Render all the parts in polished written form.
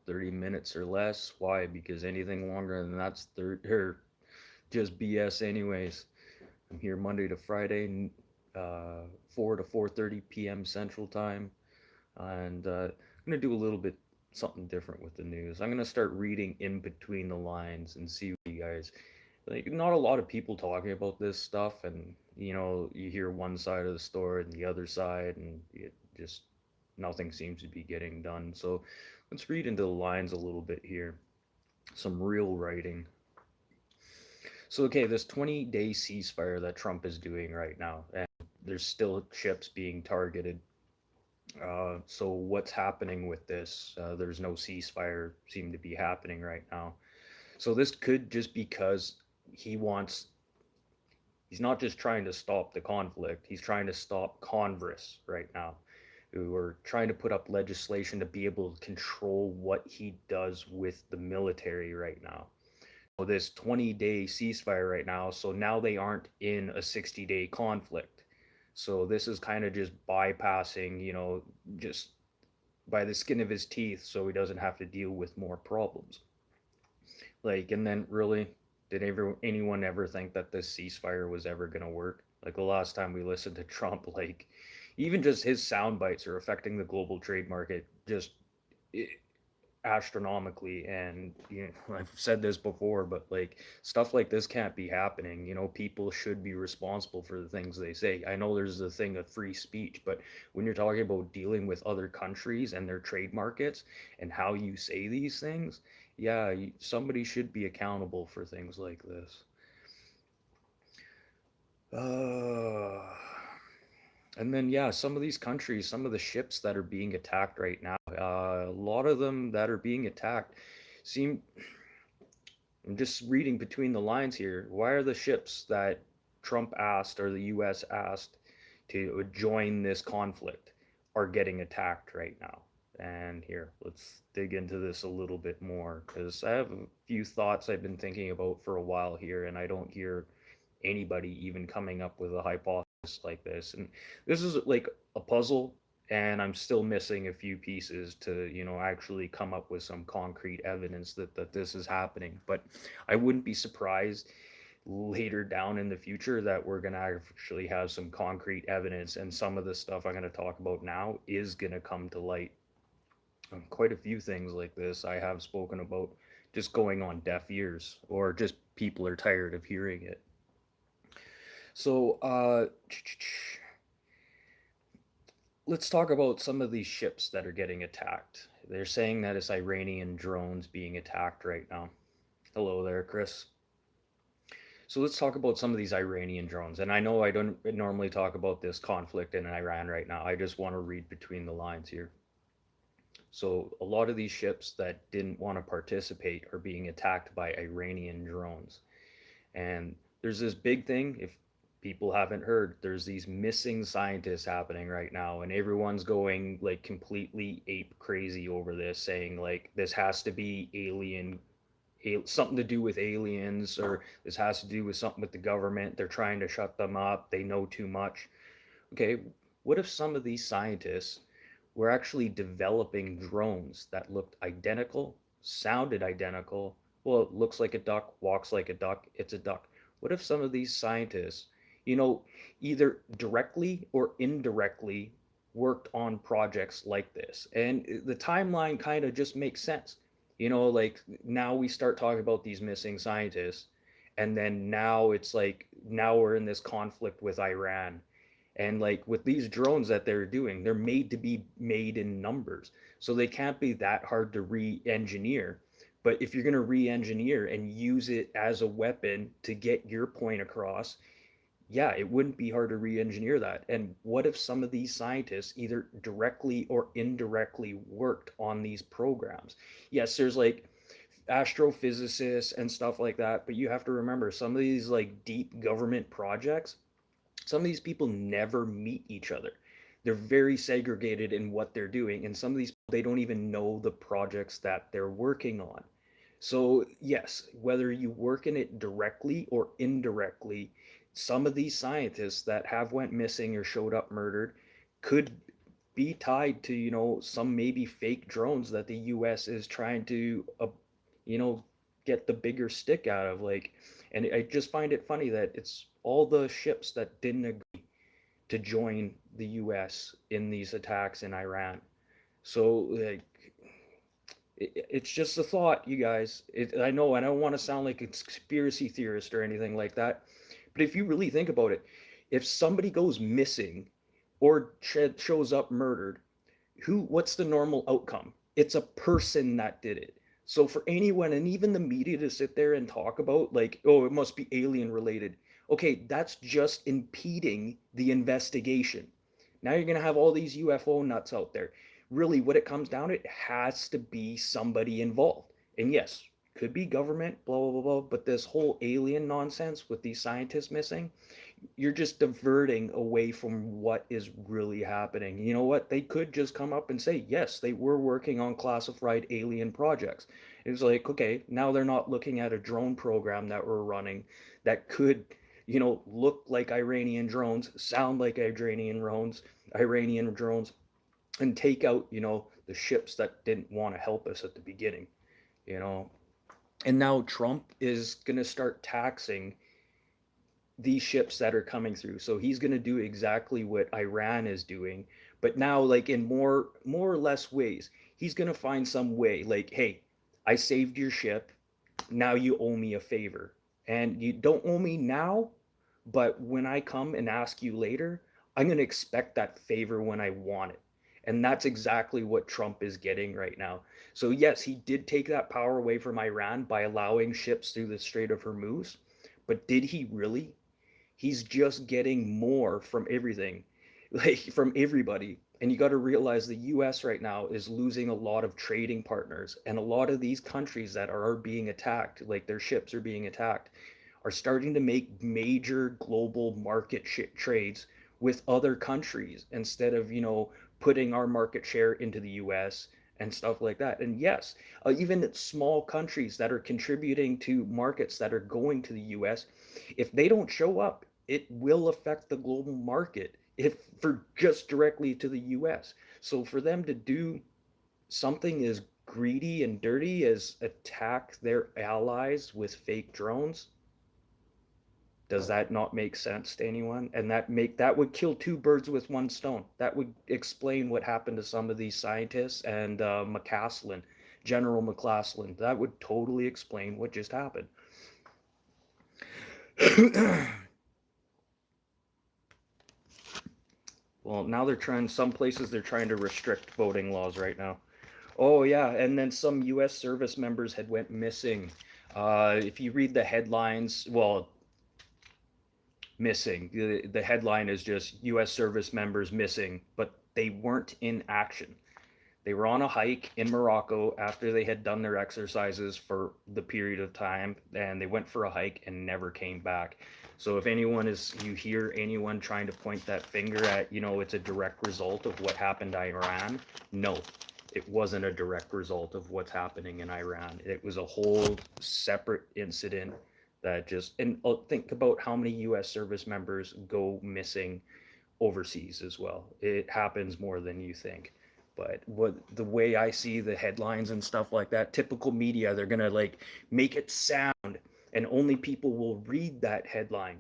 30 minutes or less. Why? Because anything longer than that's just BS anyways. I'm here Monday to Friday, 4 to 4:30 p.m. Central Time, and I'm gonna do a little bit something different with the news. I'm gonna start reading in between the lines and see what you guys like. Not a lot of people talking about this stuff, and you hear one side of the story and the other side, and it just nothing seems to be getting done. So let's read into the lines a little bit here. Some real writing. So, okay, this 20-day ceasefire that Trump is doing right now, and there's still ships being targeted. So, what's happening with this? There's no ceasefire seem to be happening right now. So, this could just because he wants, he's not just trying to stop the conflict, he's trying to stop Congress right now, who are trying to put up legislation to be able to control what he does with the military right now. This 20-day ceasefire right now, so now they aren't in a 60-day conflict. So this is kind of just bypassing, just by the skin of his teeth so he doesn't have to deal with more problems. Like, and then really, did anyone ever think that this ceasefire was ever going to work? Like the last time we listened to Trump, like even just his sound bites are affecting the global trade market just astronomically. And I've said this before, but like stuff like this can't be happening. People should be responsible for the things they say. I know there's the thing of free speech, but when you're talking about dealing with other countries and their trade markets and how you say these things, yeah, somebody should be accountable for things like this. uh and then, yeah, some of these countries, some of the ships that are being attacked right now, a lot of them that are being attacked seem, I'm just reading between the lines here. Why are the ships that Trump asked or the US asked to join this conflict are getting attacked right now? And here, let's dig into this a little bit more because I have a few thoughts I've been thinking about for a while here, and I don't hear anybody even coming up with a hypothesis like this. And this is like a puzzle, and I'm still missing a few pieces to, actually come up with some concrete evidence that this is happening. But I wouldn't be surprised later down in the future that we're going to actually have some concrete evidence, and some of the stuff I'm going to talk about now is going to come to light. Quite a few things like this I have spoken about just going on deaf ears, or just people are tired of hearing it. So, let's talk about some of these ships that are getting attacked. They're saying that it's Iranian drones being attacked right now. Hello there, Chris. So let's talk about some of these Iranian drones. And I know I don't normally talk about this conflict in Iran right now. I just want to read between the lines here. So a lot of these ships that didn't want to participate are being attacked by Iranian drones. And there's this big thing, if people haven't heard, there's these missing scientists happening right now, and everyone's going like completely ape crazy over this, saying like this has to be something to do with aliens, or this has to do with something with the government. They're trying to shut them up. They know too much. Okay, what if some of these scientists were actually developing drones that looked identical, sounded identical? Well, it looks like a duck, walks like a duck, it's a duck. What if some of these scientists, you know, either directly or indirectly worked on projects like this? And the timeline kind of just makes sense. Like now we start talking about these missing scientists, and then now it's like now we're in this conflict with Iran. And like with these drones that they're doing, they're made to be made in numbers. So they can't be that hard to re-engineer. But if you're going to re-engineer and use it as a weapon to get your point across, yeah, it wouldn't be hard to re-engineer that. And what if some of these scientists either directly or indirectly worked on these programs? Yes, there's like astrophysicists and stuff like that, but you have to remember some of these like deep government projects, some of these people never meet each other. They're very segregated in what they're doing, and some of these they don't even know the projects that they're working on. So yes, whether you work in it directly or indirectly, some of these scientists that have went missing or showed up murdered could be tied to, some maybe fake drones that the US is trying to, you know, get the bigger stick out of. Like, and I just find it funny that it's all the ships that didn't agree to join the US in these attacks in Iran. So, like, it's just a thought, you guys. I know I don't want to sound like a conspiracy theorist or anything like that, but if you really think about it, if somebody goes missing or shows up murdered, what's the normal outcome? It's a person that did it. So for anyone, and even the media, to sit there and talk about, like, oh, it must be alien related, okay, that's just impeding the investigation. Now you're going to have all these UFO nuts out there. Really, what it comes down to, it has to be somebody involved. And yes, could be government, blah blah blah blah, but this whole alien nonsense with these scientists missing, you're just diverting away from what is really happening. You know what? They could just come up and say, yes, they were working on classified alien projects. It's like, okay, now they're not looking at a drone program that we're running that could, look like Iranian drones, sound like Iranian drones, and take out, the ships that didn't want to help us at the beginning, you know. And now Trump is going to start taxing these ships that are coming through. So he's going to do exactly what Iran is doing, but now, like, in more or less ways. He's going to find some way, like, hey, I saved your ship, now you owe me a favor. And you don't owe me now, but when I come and ask you later, I'm going to expect that favor when I want it. And that's exactly what Trump is getting right now. So yes, he did take that power away from Iran by allowing ships through the Strait of Hormuz, but did he really? He's just getting more from everything, like, from everybody. And you got to realize the US right now is losing a lot of trading partners, and a lot of these countries that are being attacked, like their ships are being attacked, are starting to make major global market trades with other countries instead of, putting our market share into the US and stuff like that. And yes, even small countries that are contributing to markets that are going to the US, if they don't show up, it will affect the global market, if for just directly to the US. So for them to do something as greedy and dirty as attack their allies with fake drones, does that not make sense to anyone? And that would kill two birds with one stone. That would explain what happened to some of these scientists and McCaslin, General McCaslin. That would totally explain what just happened. Well, now some places they're trying to restrict voting laws right now. Oh yeah, and then some U.S. service members had went missing. If you read the headlines, well, missing. The headline is just U.S. service members missing, but they weren't in action. They were on a hike in Morocco after they had done their exercises for the period of time, and they went for a hike and never came back. So if you hear anyone trying to point that finger at, it's a direct result of what happened to Iran, no, it wasn't a direct result of what's happening in Iran. It was a whole separate incident that just, and think about how many U.S. service members go missing overseas as well. It happens more than you think. But the way I see the headlines and stuff like that, typical media, they're gonna, like, make it sound, and only people will read that headline,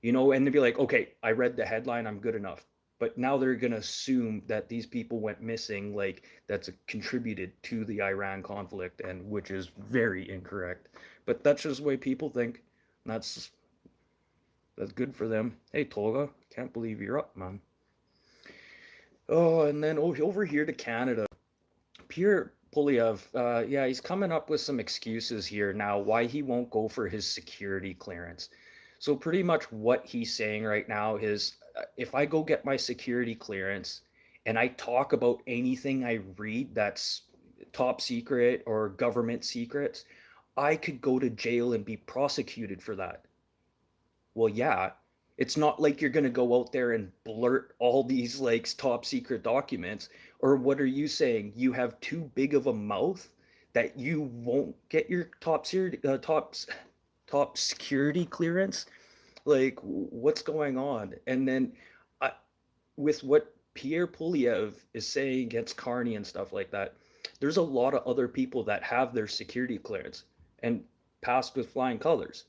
and they'll be like, okay, I read the headline, I'm good enough. But now they're gonna assume that these people went missing, like that's contributed to the Iran conflict, and which is very incorrect. But that's just the way people think. And that's good for them. Hey Tolga, can't believe you're up, man. Oh, and then over here to Canada, Pierre Polyev, yeah, he's coming up with some excuses here now why he won't go for his security clearance. So pretty much what he's saying right now is, if I go get my security clearance and I talk about anything I read that's top secret or government secrets, I could go to jail and be prosecuted for that. Well, yeah, it's not like you're going to go out there and blurt all these, like, top secret documents. Or what are you saying? You have too big of a mouth that you won't get your top security clearance? Like, what's going on? And then, with what Pierre Polyev is saying against Carney and stuff like that, there's a lot of other people that have their security clearance and passed with flying colors.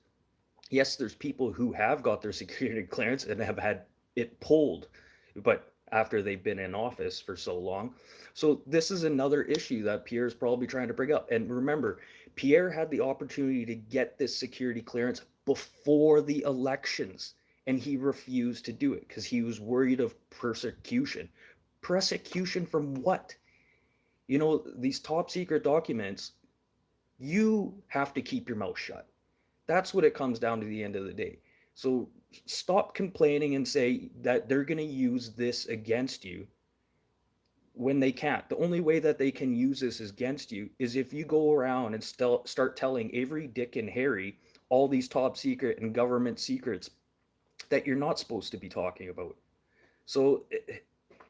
Yes, there's people who have got their security clearance and have had it pulled, but after they've been in office for so long. So this is another issue that Pierre is probably trying to bring up. And remember, Pierre had the opportunity to get this security clearance before the elections, and he refused to do it because he was worried of persecution. Persecution from what? These top secret documents, you have to keep your mouth shut. That's what it comes down to the end of the day. So stop complaining and say that they're going to use this against you when they can't. The only way that they can use this against you is if you go around and start telling Avery, Dick, and Harry all these top secret and government secrets that you're not supposed to be talking about. So,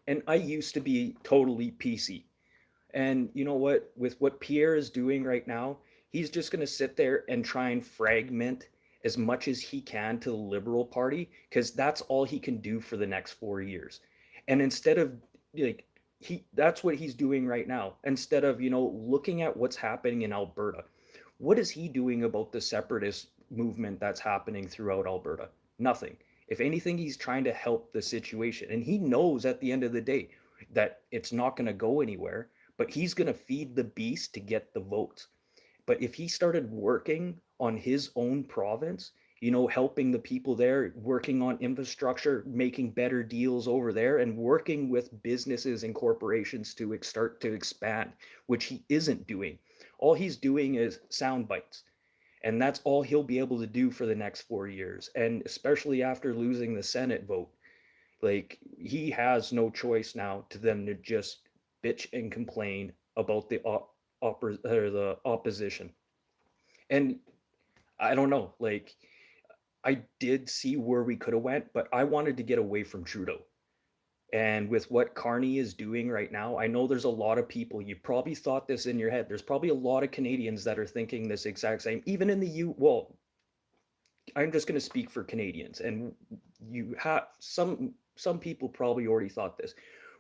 and I used to be totally PC. And you know what? With what Pierre is doing right now, he's just going to sit there and try and fragment as much as he can to the Liberal Party because that's all he can do for the next 4 years. And instead of like that's what he's doing right now. Instead of looking at what's happening in Alberta, what is he doing about the separatist movement that's happening throughout Alberta? Nothing. If anything, he's trying to help the situation, and he knows at the end of the day that it's not going to go anywhere, but he's going to feed the beast to get the votes. But if he started working on his own province, helping the people there, working on infrastructure, making better deals over there, and working with businesses and corporations to start to expand, which he isn't doing. All he's doing is sound bites. And that's all he'll be able to do for the next 4 years. And especially after losing the Senate vote, like he has no choice now to them to just bitch and complain about the opposition. And I don't know, like I did see where we could have went, but I wanted to get away from Trudeau. And with what Carney is doing right now, I know there's a lot of people, you probably thought this in your head. There's probably a lot of Canadians that are thinking this exact same, even in the well, I'm just going to speak for Canadians, and you have some people probably already thought this.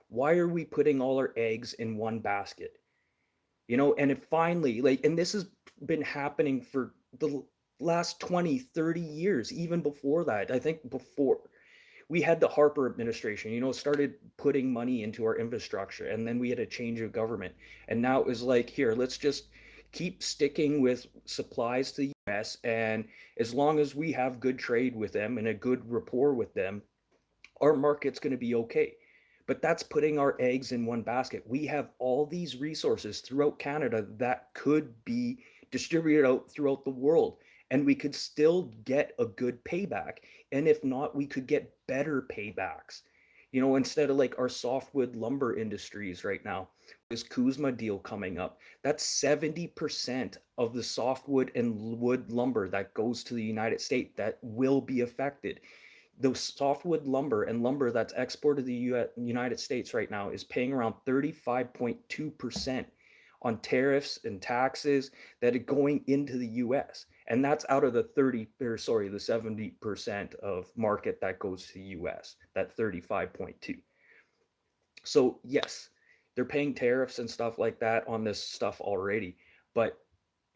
Why are we putting all our eggs in one basket? And it finally, like, and this has been happening for the last 20, 30 years, even before that. I think before we had the Harper administration, started putting money into our infrastructure, and then we had a change of government. And now it was like, here, let's just keep sticking with supplies to the US, and as long as we have good trade with them and a good rapport with them, our market's going to be okay. But that's putting our eggs in one basket. We have all these resources throughout Canada that could be distributed out throughout the world, and we could still get a good payback. And if not, we could get better paybacks. Instead of like our softwood lumber industries right now, this Kuzma deal coming up, that's 70% of the softwood and wood lumber that goes to the United States that will be affected. The softwood lumber and lumber that's exported to the United States right now is paying around 35.2% on tariffs and taxes that are going into the US. And that's out of the 70% of market that goes to the US, that 35.2. So yes, they're paying tariffs and stuff like that on this stuff already, but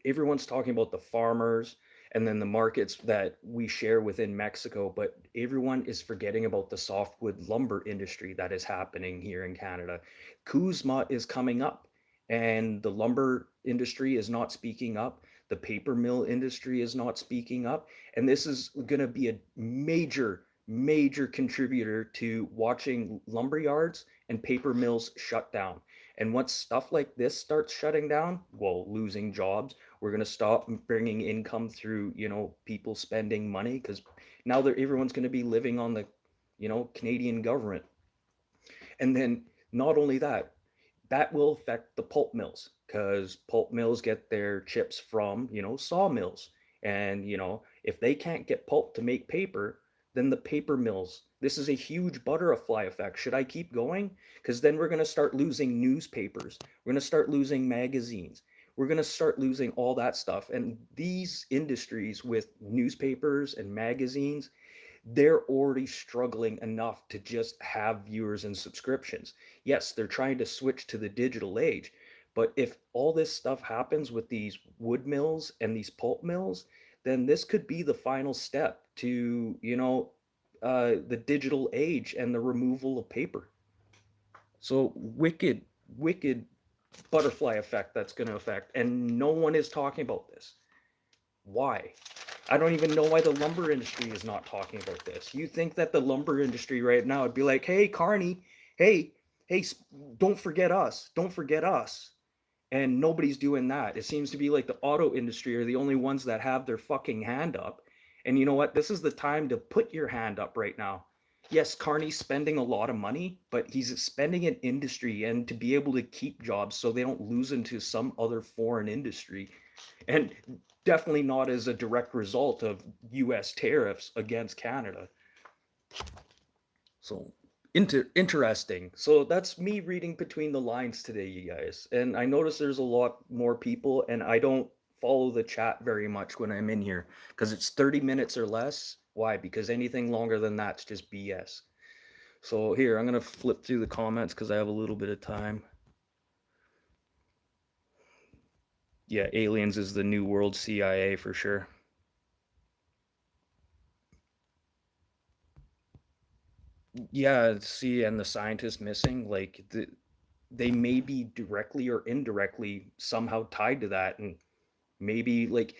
everyone's talking about the farmers and then the markets that we share within Mexico, but everyone is forgetting about the softwood lumber industry that is happening here in Canada. Kuzma is coming up, and the lumber industry is not speaking up. The paper mill industry is not speaking up. And this is going to be a major, major contributor to watching lumber yards and paper mills shut down. And once stuff like this starts shutting down, well, losing jobs, we're going to stop bringing income through, people spending money, because now everyone's going to be living on the, Canadian government. And then not only that, that will affect the pulp mills, because pulp mills get their chips from, sawmills. And, if they can't get pulp to make paper, then the paper mills, this is a huge butterfly effect. Should I keep going? Because then we're going to start losing newspapers. We're going to start losing magazines. We're going to start losing all that stuff. And these industries with newspapers and magazines, they're already struggling enough to just have viewers and subscriptions. Yes, they're trying to switch to the digital age, but if all this stuff happens with these wood mills and these pulp mills, then this could be the final step to, the digital age and the removal of paper. So wicked, wicked butterfly effect that's going to affect, and no one is talking about this. Why? I don't even know why the lumber industry is not talking about this. You think that the lumber industry right now would be like, hey, Carney, hey, hey, don't forget us, don't forget us. And nobody's doing that. It seems to be like the auto industry are the only ones that have their fucking hand up. And you know what? This is the time to put your hand up right now. Yes, Carney's spending a lot of money, but he's spending in industry and to be able to keep jobs so they don't lose into some other foreign industry. And definitely not as a direct result of US tariffs against Canada. So interesting. So that's me reading between the lines today, you guys. And I notice there's a lot more people, and I don't follow the chat very much when I'm in here because it's 30 minutes or less. Why? Because anything longer than that's just BS. So here, I'm going to flip through the comments because I have a little bit of time. Yeah, aliens is the new world CIA for sure. Yeah, see, and the scientists missing, they may be directly or indirectly somehow tied to that, and maybe like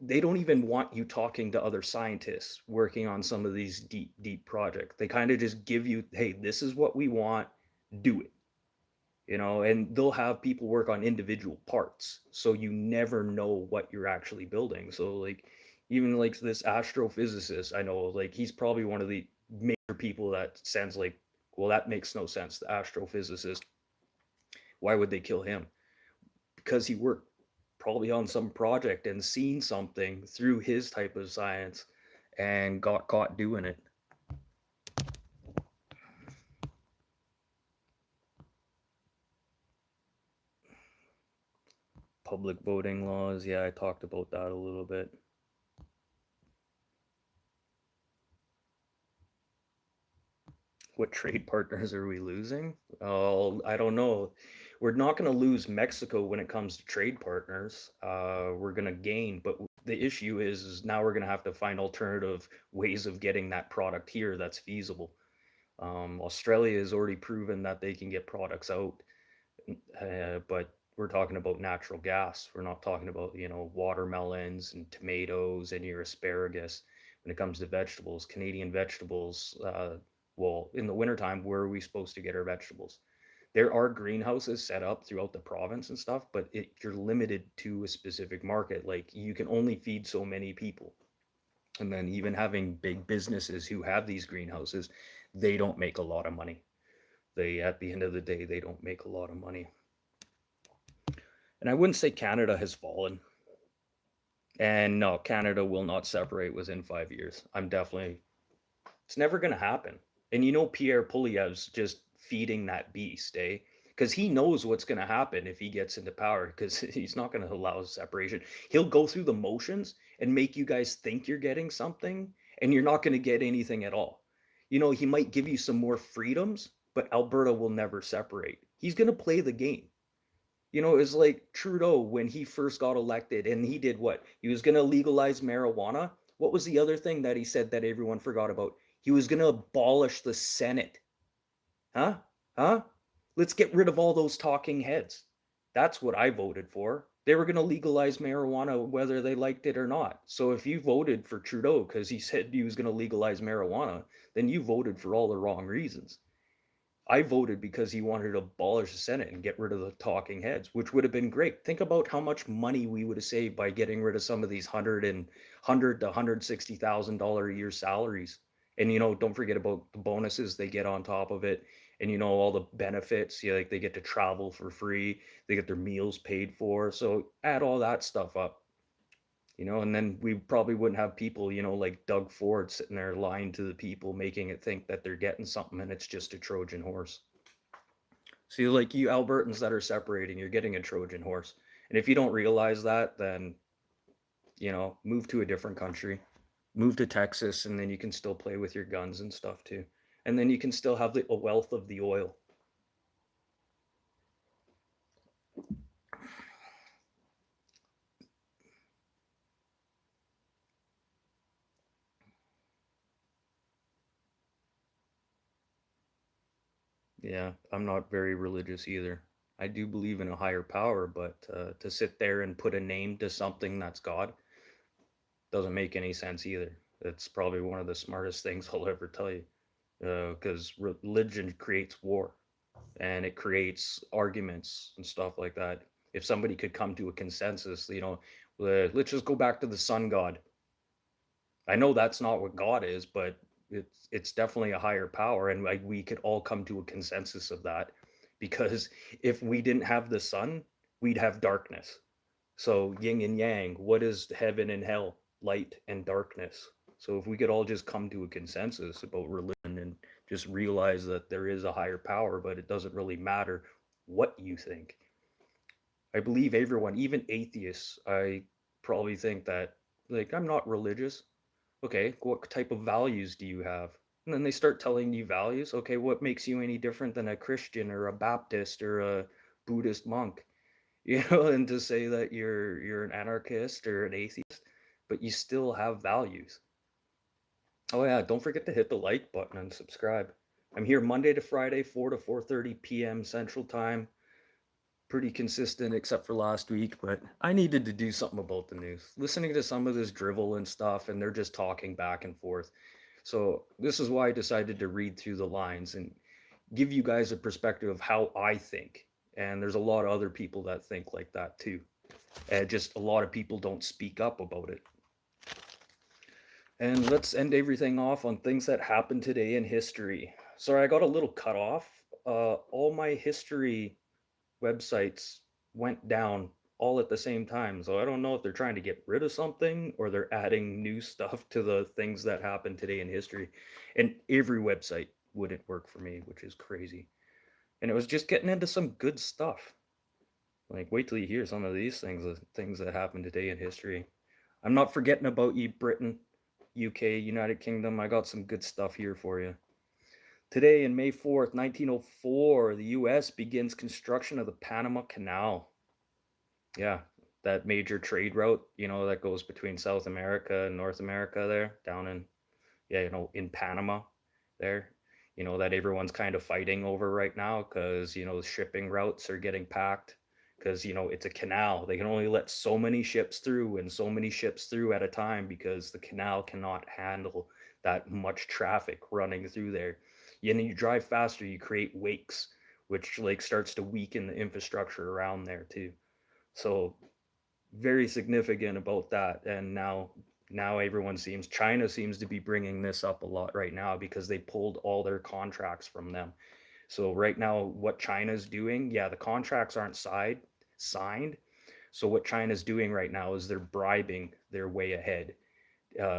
they don't even want you talking to other scientists working on some of these deep projects. They kind of just give you, hey, this is what we want, do it. And they'll have people work on individual parts, so you never know what you're actually building. So like even like this astrophysicist, I know like he's probably one of the major people that sounds like, well, that makes no sense. The astrophysicist, why would they kill him? Because he worked probably on some project and seen something through his type of science and got caught doing it. Public voting laws, yeah, I talked about that a little bit. What trade partners are we losing? Oh, I don't know. We're not going to lose Mexico when it comes to trade partners. We're going to gain, but the issue is now we're going to have to find alternative ways of getting that product here that's feasible. Australia has already proven that they can get products out, but we're talking about natural gas. We're not talking about, watermelons and tomatoes and your asparagus. When it comes to vegetables, Canadian vegetables, well, in the wintertime, where are we supposed to get our vegetables? There are greenhouses set up throughout the province and stuff, but you're limited to a specific market. Like you can only feed so many people. And then even having big businesses who have these greenhouses, they don't make a lot of money. At the end of the day, they don't make a lot of money. And I wouldn't say Canada has fallen. And no, Canada will not separate within 5 years. It's never going to happen. And Pierre Poilievre's just feeding that beast, eh? Because he knows what's going to happen if he gets into power, because he's not going to allow separation. He'll go through the motions and make you guys think you're getting something, and you're not going to get anything at all. He might give you some more freedoms, but Alberta will never separate. He's going to play the game. It was like Trudeau when he first got elected, and he did what? He was going to legalize marijuana. What was the other thing that he said that everyone forgot about? He was going to abolish the Senate. Huh? Huh? Let's get rid of all those talking heads. That's what I voted for. They were going to legalize marijuana whether they liked it or not. So if you voted for Trudeau because he said he was going to legalize marijuana, then you voted for all the wrong reasons. I voted because he wanted to abolish the Senate and get rid of the talking heads, which would have been great. Think about how much money we would have saved by getting rid of some of these hundred to $160,000 a year salaries. And don't forget about the bonuses they get on top of it, and all the benefits. Like they get to travel for free, they get their meals paid for. So add all that stuff up. And then we probably wouldn't have people, like Doug Ford sitting there lying to the people, making it think that they're getting something and it's just a Trojan horse. See, like you Albertans that are separating, you're getting a Trojan horse. And if you don't realize that, then, move to a different country. Move to Texas, and then you can still play with your guns and stuff too. And then you can still have a wealth of the oil. Yeah, I'm not very religious either. I do believe in a higher power, but to sit there and put a name to something that's God doesn't make any sense either. It's probably one of the smartest things I'll ever tell you, because religion creates war and it creates arguments and stuff like that. If somebody could come to a consensus, let's just go back to the sun god. I know that's not what God is, but it's definitely a higher power, and like we could all come to a consensus of that, because if we didn't have the sun, we'd have darkness. So yin and yang, what is heaven and hell? Light and darkness. So if we could all just come to a consensus about religion and just realize that there is a higher power, but it doesn't really matter what you think. I believe everyone, even atheists, I probably think that, like, I'm not religious. Okay, what type of values do you have? And then they start telling you values. Okay, what makes you any different than a Christian or a Baptist or a Buddhist monk? And to say that you're an anarchist or an atheist, but you still have values. Oh yeah, don't forget to hit the like button and subscribe. I'm here Monday to Friday, 4 to 4:30 p.m. Central Time. Pretty consistent except for last week, but I needed to do something about the news. Listening to some of this drivel and stuff, and they're just talking back and forth. So this is why I decided to read through the lines and give you guys a perspective of how I think. And there's a lot of other people that think like that too. And just a lot of people don't speak up about it. And let's end everything off on things that happened today in history. Sorry, I got a little cut off. All my history websites went down all at the same time. So I don't know if they're trying to get rid of something or they're adding new stuff to the things that happened today in history. And every website wouldn't work for me, which is crazy. And it was just getting into some good stuff. Like, wait till you hear some of these things that happened today in history. I'm not forgetting about you, Britain, UK, United Kingdom. I got some good stuff here for you. Today, in May 4th, 1904, the US begins construction of the Panama Canal. Yeah, that major trade route, that goes between South America and North America there, down in, yeah, in Panama there, that everyone's kind of fighting over right now because, the shipping routes are getting packed because, it's a canal. They can only let so many ships through and so many ships through at a time because the canal cannot handle that much traffic running through there. You drive faster, you create wakes, which like starts to weaken the infrastructure around there too. So very significant about that. And now everyone seems China seems to be bringing this up a lot right now because they pulled all their contracts from them. So right now what China's doing, yeah, the contracts aren't signed. So what China's doing right now is they're bribing their way ahead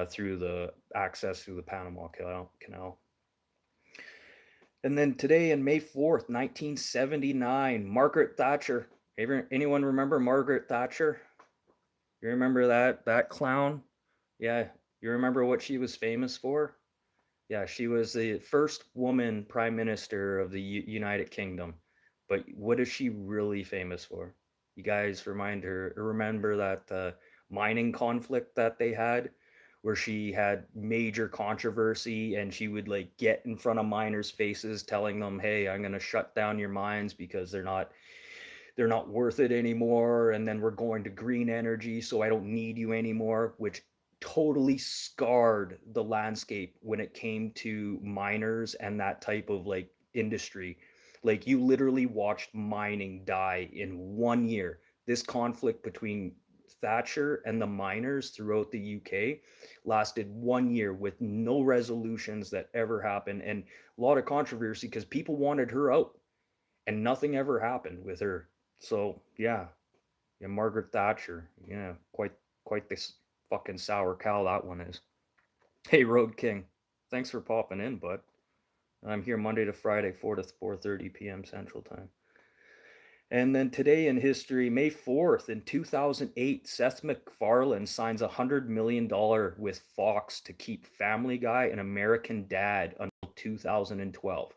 through the access through the Panama Canal. And then today in May 4th, 1979, Margaret Thatcher. Anyone remember Margaret Thatcher? You remember that clown? Yeah, you remember what she was famous for? Yeah, she was the first woman prime minister of the United Kingdom. But what is she really famous for? You guys remember that mining conflict that they had, where she had major controversy and she would like get in front of miners' faces telling them, "Hey, I'm going to shut down your mines because they're not worth it anymore, and then we're going to green energy, so I don't need you anymore," which totally scarred the landscape when it came to miners and that type of like industry. Like you literally watched mining die in 1 year. This conflict between Thatcher and the miners throughout the UK lasted 1 year with no resolutions that ever happened, and a lot of controversy because people wanted her out and nothing ever happened with her. So yeah, Margaret Thatcher. Yeah, quite this fucking sour cow that one is. Hey, Road King, thanks for popping in, bud. I'm here Monday to Friday, 4 to 4:30 p.m. Central Time. And then today in history, May 4th in 2008, Seth MacFarlane signs $100 million with Fox to keep Family Guy and American Dad until 2012.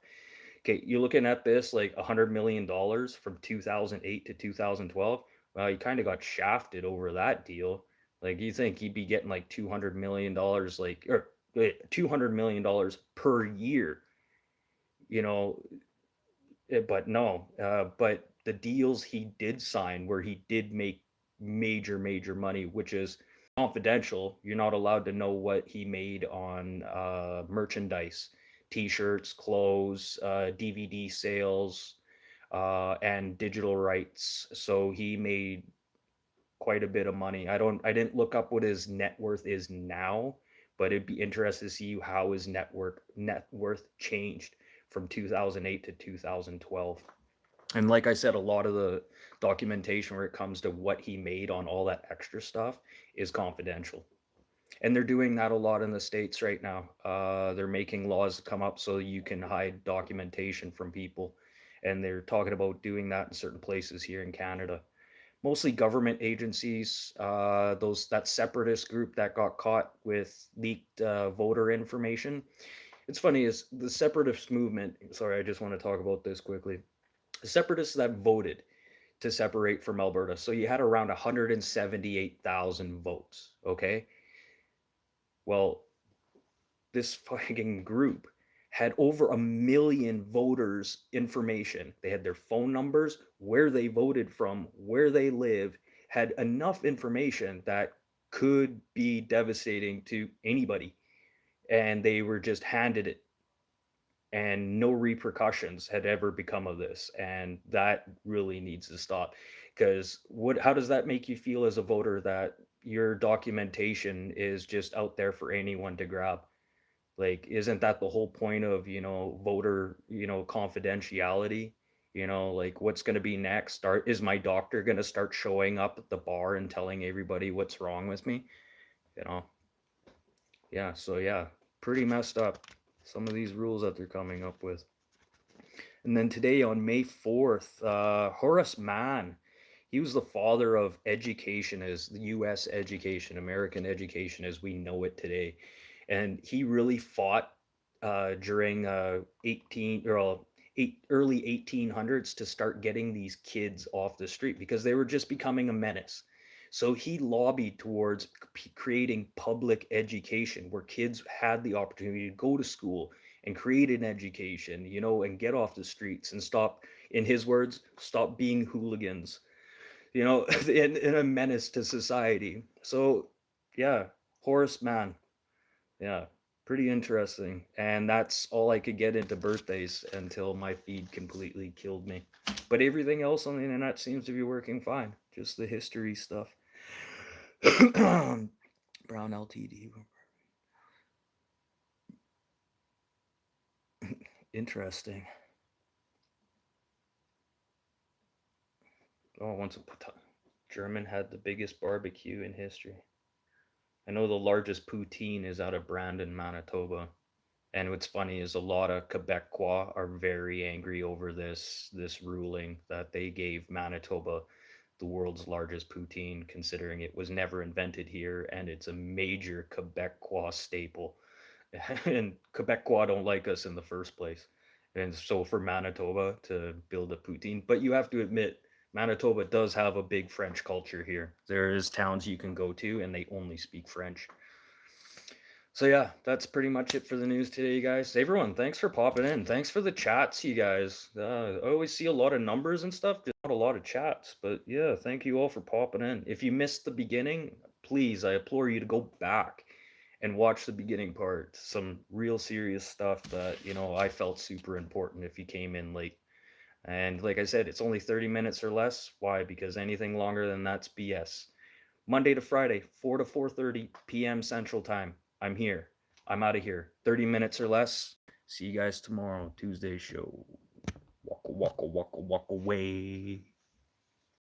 Okay, you're looking at this like $100 million from 2008 to 2012. Well, he kind of got shafted over that deal. Like, you think he'd be getting like $200 million, like, or $200 million per year, you know, but no, but the deals he did sign where he did make major money, which is confidential. You're not allowed to know what he made on merchandise, t-shirts, clothes, DVD sales, and digital rights. So he made quite a bit of money. I didn't look up what his net worth is now, but it'd be interesting to see how his net worth changed from 2008 to 2012. And like I said, a lot of the documentation where it comes to what he made on all that extra stuff is confidential. And they're doing that a lot in the States right now. They're making laws come up so you can hide documentation from people. And they're talking about doing that in certain places here in Canada. Mostly government agencies, that separatist group that got caught with leaked voter information. It's funny is the separatist movement. Sorry, I just want to talk about this quickly. The separatists that voted to separate from Alberta. So you had around 178,000 votes. Okay. Well, this fucking group had over 1 million voters' information. They had their phone numbers, where they voted from, where they live, had enough information that could be devastating to anybody. And they were just handed it, and no repercussions had ever become of this. And that really needs to stop. Because how does that make you feel as a voter that your documentation is just out there for anyone to grab? Like, isn't that the whole point of, voter, confidentiality? Like, what's going to be next? Is my doctor going to start showing up at the bar and telling everybody what's wrong with me? You know? Yeah, so yeah, pretty messed up. Some of these rules that they're coming up with. And then today on May 4th, Horace Mann, he was the father of education as the US education, American education as we know it today. And he really fought during 18 or early 1800s to start getting these kids off the street because they were just becoming a menace. So he lobbied towards creating public education where kids had the opportunity to go to school and create an education, and get off the streets and stop, in his words, stop being hooligans, in a menace to society. So, yeah, Horace Mann, yeah, pretty interesting. And that's all I could get into birthdays until my feed completely killed me. But everything else on the internet seems to be working fine. Just the history stuff. Brown LTD. Interesting. Oh, German had the biggest barbecue in history. I know the largest poutine is out of Brandon, Manitoba. And what's funny is a lot of Quebecois are very angry over this ruling that they gave Manitoba the world's largest poutine, considering it was never invented here and it's a major Quebecois staple. And Quebecois don't like us in the first place. And so for Manitoba to build a poutine, but you have to admit, Manitoba does have a big French culture here. There is towns you can go to and they only speak French. So yeah, that's pretty much it for the news today, guys. Everyone, thanks for popping in. Thanks for the chats, you guys. I always see a lot of numbers and stuff, just not a lot of chats. But yeah, thank you all for popping in. If you missed the beginning, please, I implore you to go back and watch the beginning part. Some real serious stuff that, I felt super important if you came in late. And like I said, it's only 30 minutes or less. Why? Because anything longer than that's BS. Monday to Friday, 4 to 4:30 p.m. Central Time. I'm here. I'm out of here. 30 minutes or less. See you guys tomorrow, Tuesday show. Waka waka waka waka way.